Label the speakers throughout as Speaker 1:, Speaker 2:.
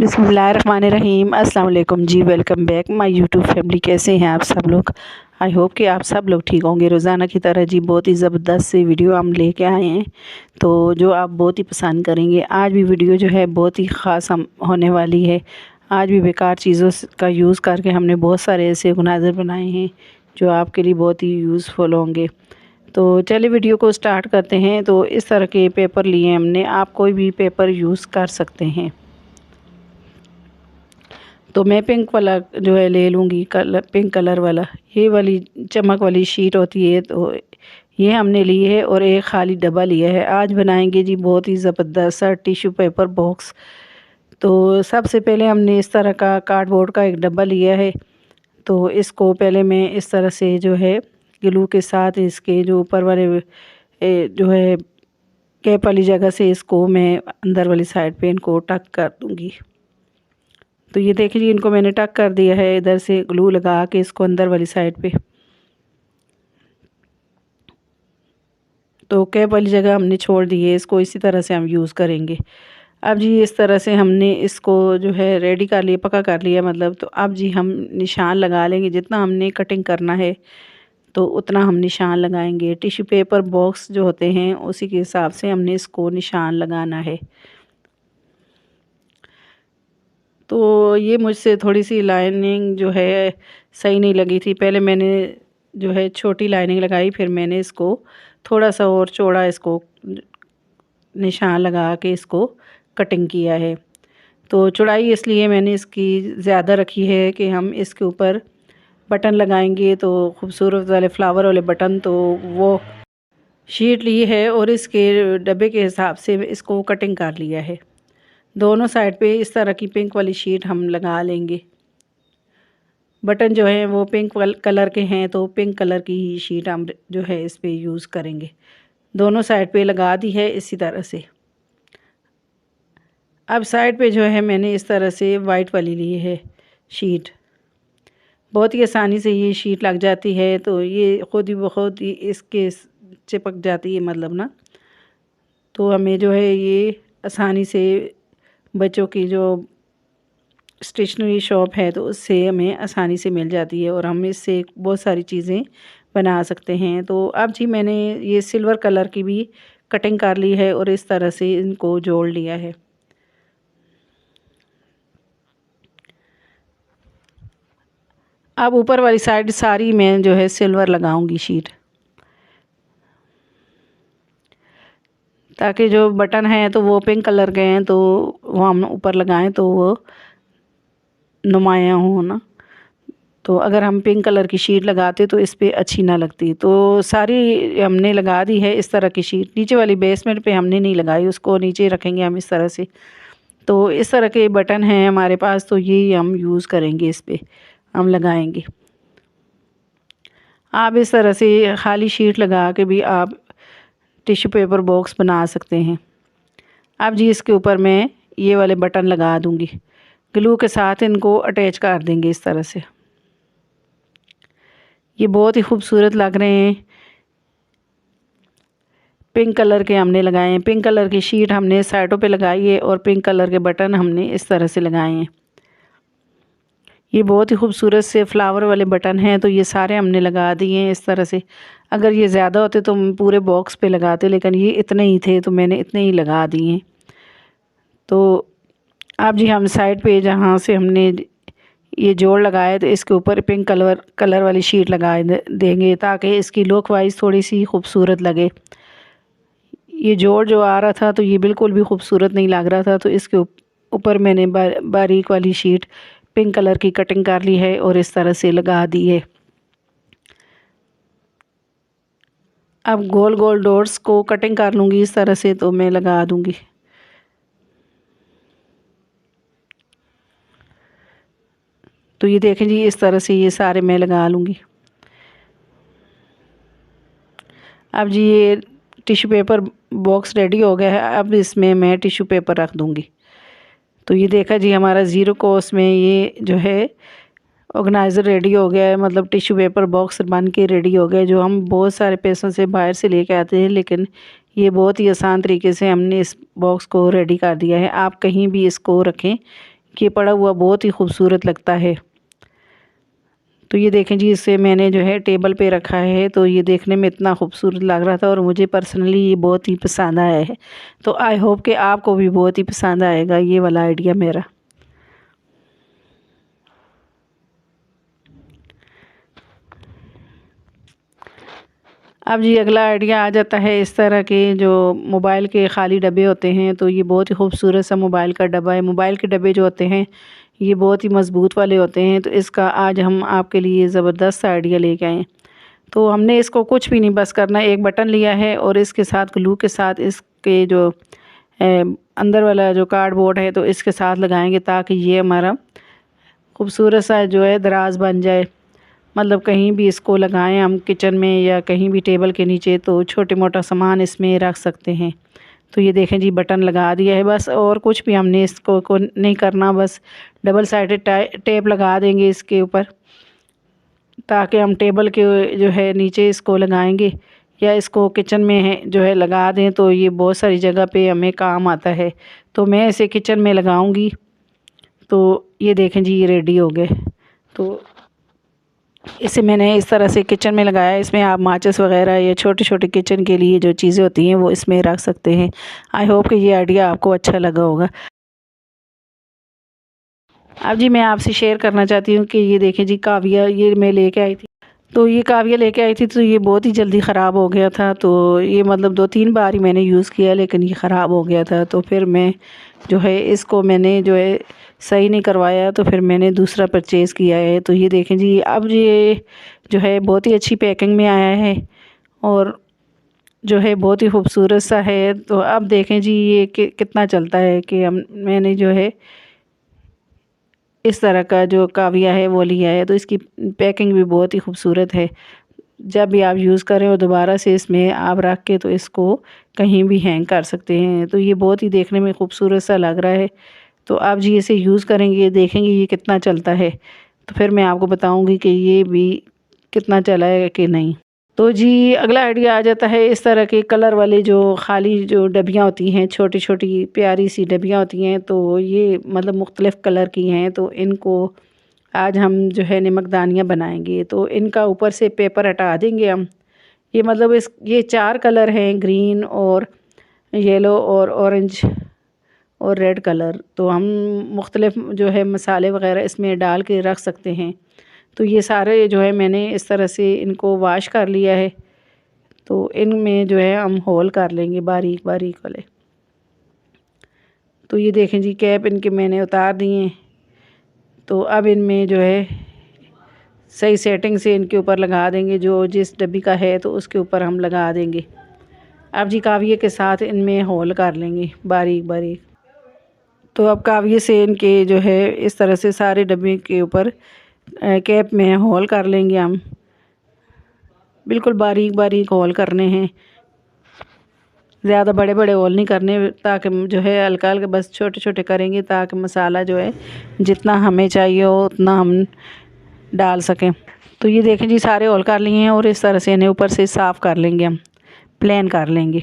Speaker 1: बिस्मिल्लाहिर्रहमानिर्रहीम। अस्सलाम वालेकुम जी, welcome back my YouTube family. कैसे हैं आप सब लोग? आई होप कि आप सब लोग ठीक होंगे। रोज़ाना की तरह जी बहुत ही ज़बरदस्त सी वीडियो हम लेके आए हैं, तो जो आप बहुत ही पसंद करेंगे। आज भी वीडियो जो है बहुत ही ख़ास होने वाली है। आज भी बेकार चीज़ों का यूज़ करके हमने बहुत सारे ऐसे ऑर्गेनाइज़र बनाए हैं जो आपके लिए बहुत ही यूज़फुल होंगे। तो चलिए वीडियो को स्टार्ट करते हैं। तो इस तरह के पेपर लिए हमने, आप कोई भी पेपर यूज़ कर सकते हैं। तो मैं पिंक वाला जो है ले लूँगी, पिंक कलर वाला। ये वाली चमक वाली शीट होती है, तो ये हमने ली है और एक खाली डब्बा लिया है। आज बनाएंगे जी बहुत ही ज़बरदस्त सा टिश्यू पेपर बॉक्स। तो सबसे पहले हमने इस तरह का कार्डबोर्ड का एक डब्बा लिया है। तो इसको पहले मैं इस तरह से जो है ग्लू के साथ इसके जो ऊपर वाले जो है कैप वाली जगह से इसको मैं अंदर वाली साइड पे इनको टक कर दूँगी। तो ये देखिए, इनको मैंने टक कर दिया है इधर से ग्लू लगा के इसको अंदर वाली साइड पे। तो कैप वाली जगह हमने छोड़ दी है, इसको इसी तरह से हम यूज़ करेंगे। अब जी इस तरह से हमने इसको जो है रेडी कर लिया, पका कर लिया मतलब। तो अब जी हम निशान लगा लेंगे, जितना हमने कटिंग करना है तो उतना हम निशान लगाएंगे। टिश्यू पेपर बॉक्स जो होते हैं उसी के हिसाब से हमने इसको निशान लगाना है। तो ये मुझसे थोड़ी सी लाइनिंग जो है सही नहीं लगी थी। पहले मैंने जो है छोटी लाइनिंग लगाई, फिर मैंने इसको थोड़ा सा और चौड़ा इसको निशान लगा के इसको कटिंग किया है। तो चौड़ाई इसलिए मैंने इसकी ज़्यादा रखी है कि हम इसके ऊपर बटन लगाएंगे, तो खूबसूरत वाले फ्लावर वाले बटन। तो वो शीट ली है और इसके डब्बे के हिसाब से इसको कटिंग कर लिया है। दोनों साइड पे इस तरह की पिंक वाली शीट हम लगा लेंगे। बटन जो है वो पिंक कलर के हैं, तो पिंक कलर की ही शीट हम जो है इस पे यूज़ करेंगे। दोनों साइड पे लगा दी है इसी तरह से। अब साइड पे जो है मैंने इस तरह से वाइट वाली ली है शीट। बहुत ही आसानी से ये शीट लग जाती है, तो ये ख़ुद ही बहुत ही इसके चिपक जाती है मतलब ना। तो हमें जो है ये आसानी से बच्चों की जो स्टेशनरी शॉप है तो उससे हमें आसानी से मिल जाती है और हम इससे बहुत सारी चीज़ें बना सकते हैं। तो अब जी मैंने ये सिल्वर कलर की भी कटिंग कर ली है और इस तरह से इनको जोड़ लिया है। अब ऊपर वाली साइड सारी मैं जो है सिल्वर लगाऊंगी शीट, ताकि जो बटन है तो वो पिंक कलर के हैं, तो वो हम ऊपर लगाएं तो वो नुमाया हो ना। तो अगर हम पिंक कलर की शीट लगाते तो इस पे अच्छी ना लगती। तो सारी हमने लगा दी है इस तरह की शीट। नीचे वाली बेसमेंट पे हमने नहीं लगाई, उसको नीचे रखेंगे हम इस तरह से। तो इस तरह के बटन हैं हमारे पास, तो ये हम यूज़ करेंगे, इस पे हम लगाएंगे। आप इस तरह से खाली शीट लगा के भी आप टिश्यू पेपर बॉक्स बना सकते हैं। अब जी इसके ऊपर मैं ये वाले बटन लगा दूंगी, ग्लू के साथ इनको अटैच कर देंगे इस तरह से। ये बहुत ही खूबसूरत लग रहे हैं। पिंक कलर के हमने लगाए हैं, पिंक कलर की शीट हमने साइडों पे लगाई है और पिंक कलर के बटन हमने इस तरह से लगाए हैं। ये बहुत ही खूबसूरत से फ्लावर वाले बटन हैं, तो ये सारे हमने लगा दिए हैं इस तरह से। अगर ये ज़्यादा होते तो हम पूरे बॉक्स पे लगाते, लेकिन ये इतने ही थे तो मैंने इतने ही लगा दिए हैं। तो अब जी हम साइड पे जहाँ से हमने ये जोड़ लगाए तो इसके ऊपर पिंक कलर वाली शीट लगा देंगे, ताकि इसकी लुक वाइज थोड़ी सी खूबसूरत लगे। ये जोड़ जो आ रहा था तो ये बिल्कुल भी खूबसूरत नहीं लग रहा था, तो इसके ऊपर मैंने बारीक वाली शीट पिंक कलर की कटिंग कर ली है और इस तरह से लगा दी है। अब गोल गोल डॉट्स को कटिंग कर लूँगी इस तरह से, तो मैं लगा दूँगी। तो ये देखें जी, इस तरह से ये सारे मैं लगा लूँगी। अब जी ये टिश्यू पेपर बॉक्स रेडी हो गया है। अब इसमें मैं टिश्यू पेपर रख दूँगी। तो ये देखा जी हमारा ज़ीरो कॉस्ट में ये जो है ऑर्गेनाइज़र रेडी हो गया है, मतलब टिश्यू पेपर बॉक्स बन के रेडी हो गया, जो हम बहुत सारे पैसों से बाहर से लेके आते हैं। लेकिन ये बहुत ही आसान तरीके से हमने इस बॉक्स को रेडी कर दिया है। आप कहीं भी इसको रखें, ये पड़ा हुआ बहुत ही खूबसूरत लगता है। तो ये देखें जी, इसे मैंने जो है टेबल पे रखा है, तो ये देखने में इतना खूबसूरत लग रहा था और मुझे पर्सनली ये बहुत ही पसंद आया है। तो आई होप कि आपको भी बहुत ही पसंद आएगा ये वाला आइडिया मेरा। अब जी अगला आइडिया आ जाता है इस तरह के जो मोबाइल के खाली डब्बे होते हैं। तो ये बहुत ही खूबसूरत सा मोबाइल का डब्बा है। मोबाइल के डब्बे जो होते हैं ये बहुत ही मज़बूत वाले होते हैं। तो इसका आज हम आपके लिए ज़बरदस्त आइडिया लेके आए हैं। तो हमने इसको कुछ भी नहीं बस करना, एक बटन लिया है और इसके साथ ग्लू के साथ इसके जो अंदर वाला जो कार्डबोर्ड है तो इसके साथ लगाएंगे, ताकि ये हमारा खूबसूरत सा जो है दराज बन जाए। मतलब कहीं भी इसको लगाएं हम किचन में या कहीं भी टेबल के नीचे, तो छोटे मोटा सामान इसमें रख सकते हैं। तो ये देखें जी, बटन लगा दिया है बस, और कुछ भी हमने इसको को नहीं करना। बस डबल साइडेड टेप लगा देंगे इसके ऊपर, ताकि हम टेबल के जो है नीचे इसको लगाएंगे या इसको किचन में है जो है लगा दें, तो ये बहुत सारी जगह पे हमें काम आता है। तो मैं इसे किचन में लगाऊंगी। तो ये देखें जी, ये रेडी हो गए। तो इसे मैंने इस तरह से किचन में लगाया। इसमें आप माचिस वगैरह या छोटी छोटी किचन के लिए जो चीज़ें होती हैं वो इसमें रख सकते हैं। आई होप कि ये आइडिया आपको अच्छा लगा होगा। अब जी मैं आपसे शेयर करना चाहती हूँ कि ये देखें जी, काविया ये मैं लेके आई थी। तो ये काविया लेके आई थी, तो ये बहुत ही जल्दी ख़राब हो गया था। तो ये मतलब 2-3 बार ही मैंने यूज़ किया, लेकिन ये ख़राब हो गया था। तो फिर मैं जो है इसको मैंने जो है सही नहीं करवाया, तो फिर मैंने दूसरा परचेज़ किया है। तो ये देखें जी, अब ये जो है बहुत ही अच्छी पैकिंग में आया है और जो है बहुत ही खूबसूरत सा है। तो अब देखें जी, ये कितना चलता है कि मैंने जो है इस तरह का जो काविया है वो लिया है। तो इसकी पैकिंग भी बहुत ही खूबसूरत है। जब भी आप यूज़ करें और दोबारा से इसमें आप रख के तो इसको कहीं भी हैंग कर सकते हैं। तो ये बहुत ही देखने में खूबसूरत सा लग रहा है। तो आप जी इसे यूज़ करेंगे, देखेंगे ये कितना चलता है, तो फिर मैं आपको बताऊंगी कि ये भी कितना चला है कि नहीं। तो जी अगला आइडिया आ जाता है इस तरह के कलर वाले जो खाली जो डबियाँ होती हैं, छोटी छोटी प्यारी सी डबियाँ होती हैं। तो ये मतलब मुख्तलिफ़ कलर की हैं। तो इनको आज हम जो है नमकदानियाँ बनाएंगे। तो इनका ऊपर से पेपर हटा देंगे हम। ये मतलब ये 4 कलर हैं, ग्रीन और येलो और ऑरेंज और रेड कलर। तो हम मुख्तलिफ़ जो है मसाले वग़ैरह इसमें डाल के रख सकते हैं। तो ये सारे जो है मैंने इस तरह से इनको वॉश कर लिया है। तो इनमें जो है हम होल कर लेंगे बारीक बारीक वाले। तो ये देखें जी, कैप इनके मैंने उतार दिए हैं। तो अब इनमें जो है सही सेटिंग से इनके ऊपर लगा देंगे, जो जिस डब्बी का है तो उसके ऊपर हम लगा देंगे। अब जी काविये के साथ इनमें होल कर लेंगे बारीक बारीक। तो अब काविये से इनके जो है इस तरह से सारे डब्बे के ऊपर कैप में होल कर लेंगे हम। बिल्कुल बारीक बारीक होल करने हैं, ज़्यादा बड़े बड़े होल नहीं करने, ताकि जो है हल्का हल्का बस छोटे छोटे करेंगे, ताकि मसाला जो है जितना हमें चाहिए हो उतना हम डाल सकें। तो ये देखें जी, सारे होल कर लिए हैं और इस तरह से इन्हें ऊपर से साफ़ कर लेंगे, हम प्लेन कर लेंगे।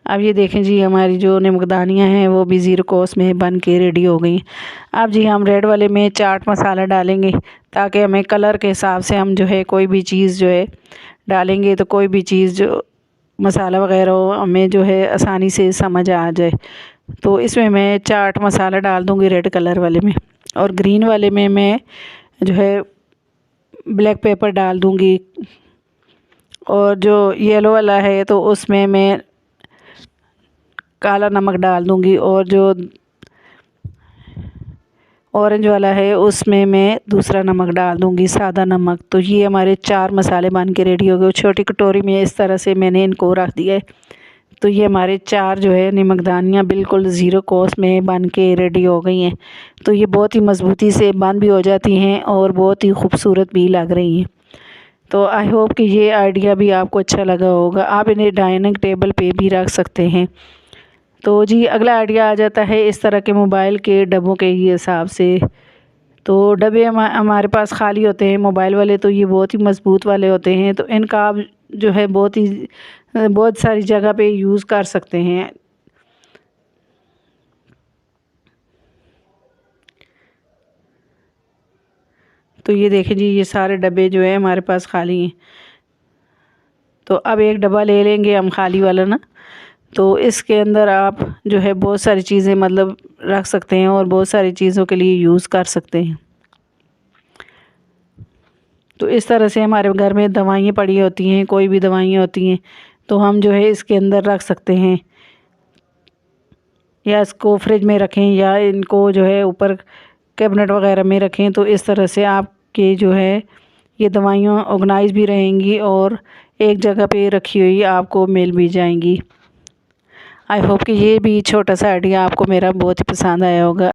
Speaker 1: अब ये देखें जी, हमारी जो नमकदानियाँ हैं वो भी ज़ीरो कॉस्ट में बन के रेडी हो गई। अब जी हम रेड वाले में चाट मसाला डालेंगे, ताकि हमें कलर के हिसाब से हम जो है कोई भी चीज़ जो है डालेंगे, तो कोई भी चीज़ जो मसाला वगैरह हो हमें जो है आसानी से समझ आ जाए। तो इसमें मैं चाट मसाला डाल दूँगी रेड कलर वाले में, और ग्रीन वाले में मैं जो है ब्लैक पेपर डाल दूँगी, और जो येलो वाला है तो उसमें मैं काला नमक डाल दूँगी, और जो ऑरेंज वाला है उसमें मैं दूसरा नमक डाल दूँगी, सादा नमक। तो ये हमारे 4 मसाले बन के रेडी हो गए। छोटी कटोरी में इस तरह से मैंने इनको रख दिया है। तो ये हमारे 4 जो है नमकदानियाँ बिल्कुल ज़ीरो कॉस्ट में बन के रेडी हो गई हैं। तो ये बहुत ही मज़बूती से बंद भी हो जाती हैं और बहुत ही खूबसूरत भी लग रही हैं। तो आई होप कि ये आइडिया भी आपको अच्छा लगा होगा। आप इन्हें डाइनिंग टेबल पे भी रख सकते हैं। तो जी अगला आइडिया आ जाता है इस तरह के मोबाइल के डब्बों के ही हिसाब से। तो डब्बे हमारे पास खाली होते हैं मोबाइल वाले, तो ये बहुत ही मज़बूत वाले होते हैं। तो इनका आप जो है बहुत सारी जगह पे यूज़ कर सकते हैं। तो ये देखें जी, ये सारे डब्बे जो है हमारे पास खाली हैं। तो अब एक डब्बा ले लेंगे हम खाली वाला ना, तो इसके अंदर आप जो है बहुत सारी चीज़ें मतलब रख सकते हैं और बहुत सारी चीज़ों के लिए यूज़ कर सकते हैं। तो इस तरह से हमारे घर में दवाइयाँ पड़ी होती हैं, कोई भी दवाइयाँ होती हैं तो हम जो है इसके अंदर रख सकते हैं, या इसको फ्रिज में रखें या इनको जो है ऊपर कैबिनेट वगैरह में रखें। तो इस तरह से आपके जो है ये दवाइयाँ ऑर्गेनाइज भी रहेंगी और एक जगह पे रखी हुई आपको मिल भी जाएंगी। आई होप कि ये भी छोटा सा आइडिया आपको मेरा बहुत ही पसंद आया होगा।